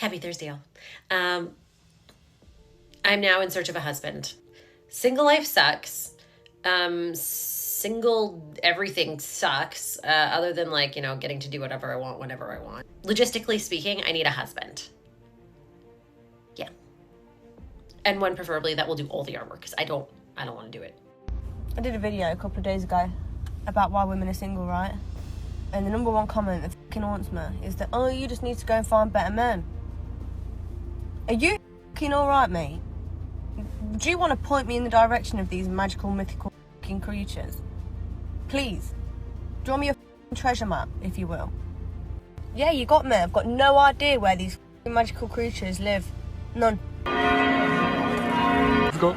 Happy Thursday, y'all. I'm now in search of a husband. Single life sucks. Single everything sucks, other than like, getting to do whatever I want, whenever I want. Logistically speaking, I need a husband. Yeah. And one preferably that will do all the artwork, because I don't want to do it. I did a video a couple of days ago about why women are single, right? And the number one comment that fucking haunts me is that, oh, you just need to go and find better men. Are you fucking alright, mate? Do you want to point me in the direction of these magical, mythical fucking creatures? Please. Draw me a fucking treasure map, if you will. Yeah, you got me. I've got no idea where these fucking magical creatures live. None. Let's go.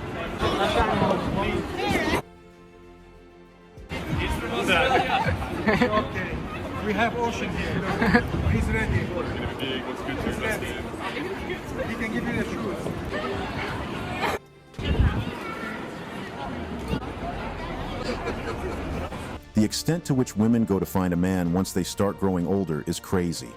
Okay. We have Ocean here. He's ready. He's ready. He can give you the shoes. The extent to which women go to find a man once they start growing older is crazy.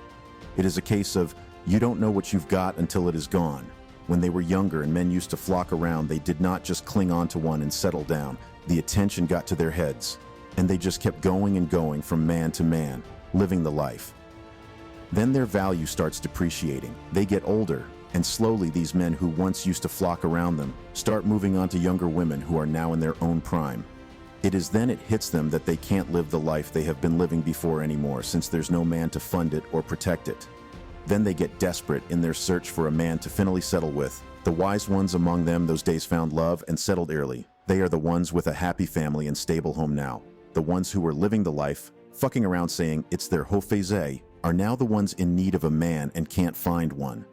It is a case of, you don't know what you've got until it is gone. When they were younger and men used to flock around, they did not just cling on to one and settle down. The attention got to their heads, and they just kept going and going from man to man, living the life. Then their value starts depreciating. They get older, and slowly these men who once used to flock around them start moving on to younger women who are now in their own prime. It is then it hits them that they can't live the life they have been living before anymore, since there's no man to fund it or protect it. Then they get desperate in their search for a man to finally settle with. The wise ones among them those days found love and settled early. They are the ones with a happy family and stable home now. The ones who were living the life, fucking around saying it's their haut-faisé, are now the ones in need of a man and can't find one.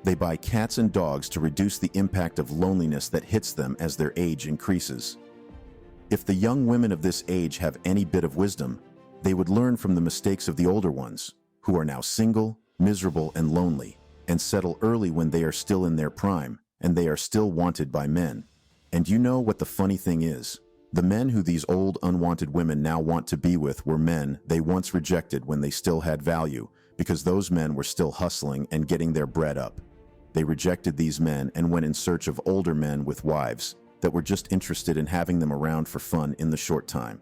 They buy cats and dogs to reduce the impact of loneliness that hits them as their age increases. If the young women of this age have any bit of wisdom, they would learn from the mistakes of the older ones, who are now single, miserable, and lonely, and settle early when they are still in their prime, and they are still wanted by men. And you know what the funny thing is? The men who these old, unwanted women now want to be with were men they once rejected when they still had value, because those men were still hustling and getting their bread up. They rejected these men and went in search of older men with wives that were just interested in having them around for fun in the short time.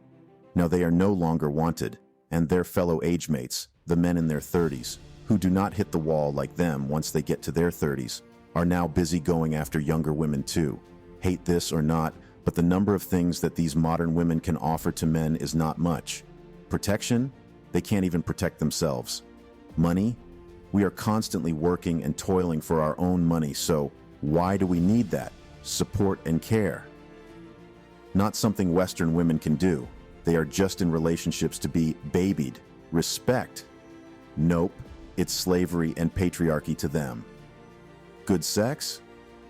Now they are no longer wanted, and their fellow age mates, the men in their 30s, who do not hit the wall like them once they get to their 30s, are now busy going after younger women too. Hate this or not, but the number of things that these modern women can offer to men is not much. Protection? They can't even protect themselves. Money? We are constantly working and toiling for our own money, so why do we need that? Support and care. Not something Western women can do. They are just in relationships to be babied. Respect? Nope, it's slavery and patriarchy to them. Good sex?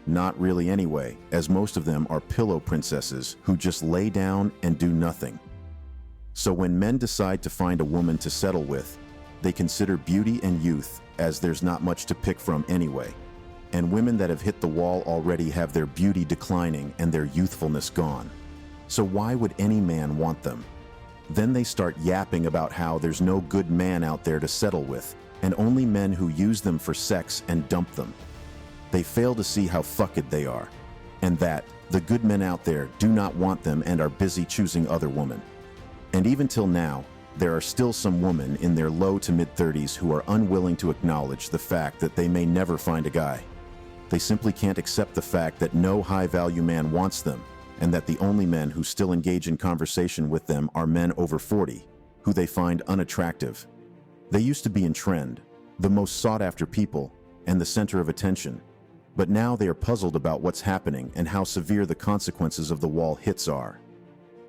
Not really anyway, as most of them are pillow princesses who just lay down and do nothing. So when men decide to find a woman to settle with, they consider beauty and youth, as there's not much to pick from anyway. And women that have hit the wall already have their beauty declining and their youthfulness gone. So why would any man want them? Then they start yapping about how there's no good man out there to settle with, and only men who use them for sex and dump them. They fail to see how fucked they are, and that the good men out there do not want them and are busy choosing other women. And even till now, there are still some women in their low to mid-30s who are unwilling to acknowledge the fact that they may never find a guy. They simply can't accept the fact that no high-value man wants them, and that the only men who still engage in conversation with them are men over 40, who they find unattractive. They used to be in trend, the most sought-after people, and the center of attention. But now they are puzzled about what's happening and how severe the consequences of the wall hits are.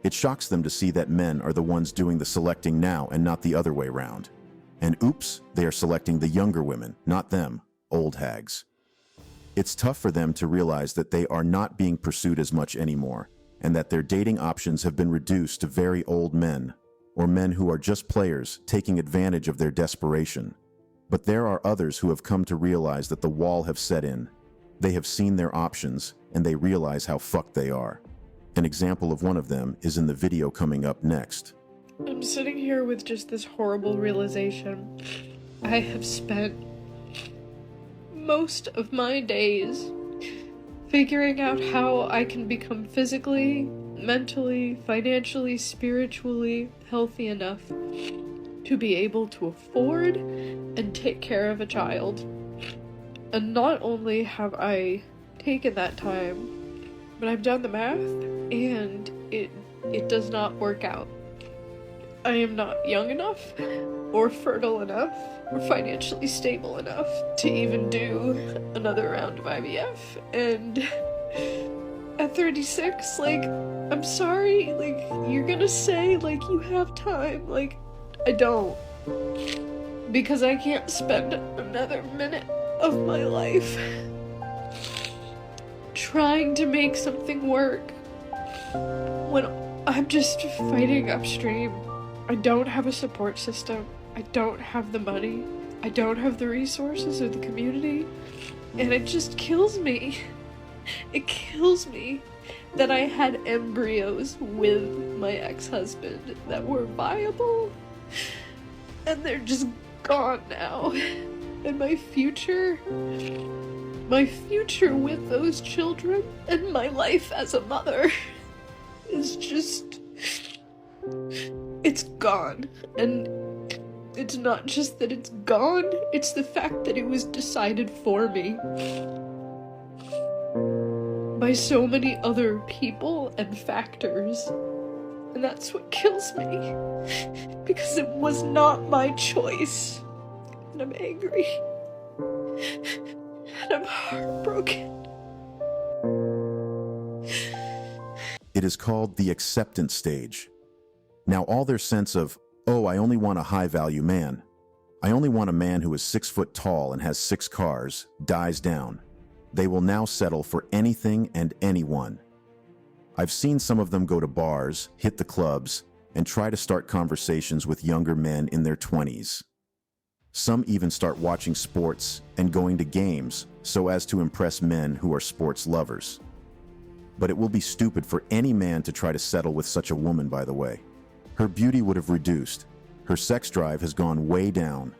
It shocks them to see that men are the ones doing the selecting now and not the other way round. And oops, they are selecting the younger women, not them, old hags. It's tough for them to realize that they are not being pursued as much anymore, and that their dating options have been reduced to very old men, or men who are just players taking advantage of their desperation. But there are others who have come to realize that the wall have set in. They have seen their options, and they realize how fucked they are. An example of one of them is in the video coming up next. I'm sitting here with just this horrible realization. I have spent most of my days figuring out how I can become physically, mentally, financially, spiritually healthy enough to be able to afford and take care of a child. And not only have I taken that time, but I've done the math, and it does not work out. I am not young enough, or fertile enough, or financially stable enough to even do another round of IVF. And at 36, like, I'm sorry, like, you're gonna say, like, you have time. Like, I don't. Because I can't spend another minute of my life trying to make something work when I'm just fighting upstream. I don't have a support system. I don't have the money. I don't have the resources or the community. And it just kills me. It kills me that I had embryos with my ex-husband that were viable, and they're just gone now. And my future with those children and my life as a mother is just, it's gone. And it's not just that it's gone, it's the fact that it was decided for me by so many other people and factors. And that's what kills me, because it was not my choice. And I'm angry. And I'm heartbroken. It is called the acceptance stage. Now all their sense of, oh, I only want a high-value man, I only want a man who is 6 foot tall and has 6 cars, dies down. They will now settle for anything and anyone. I've seen some of them go to bars, hit the clubs, and try to start conversations with younger men in their 20s. Some even start watching sports and going to games so as to impress men who are sports lovers. But it will be stupid for any man to try to settle with such a woman, by the way. Her beauty would have reduced. Her sex drive has gone way down.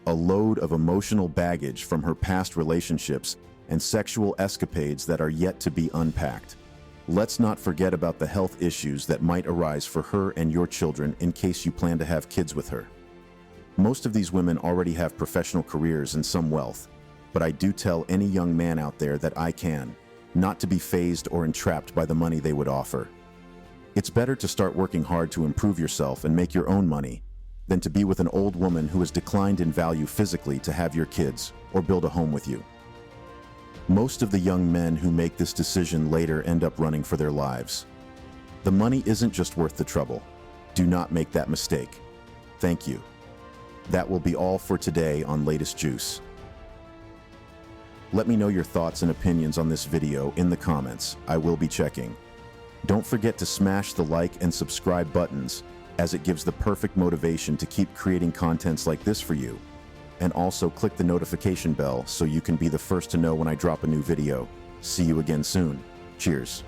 A load of emotional baggage from her past relationships and sexual escapades that are yet to be unpacked. Let's not forget about the health issues that might arise for her and your children in case you plan to have kids with her. Most of these women already have professional careers and some wealth, but I do tell any young man out there that I can, not to be fazed or entrapped by the money they would offer. It's better to start working hard to improve yourself and make your own money than to be with an old woman who has declined in value physically to have your kids or build a home with you. Most of the young men who make this decision later end up running for their lives. The money isn't just worth the trouble. Do not make that mistake. Thank you. That will be all for today on Latest Juice. Let me know your thoughts and opinions on this video in the comments. I will be checking. Don't forget to smash the like and subscribe buttons, as it gives the perfect motivation to keep creating contents like this for you. And also click the notification bell so you can be the first to know when I drop a new video. See you again soon. Cheers.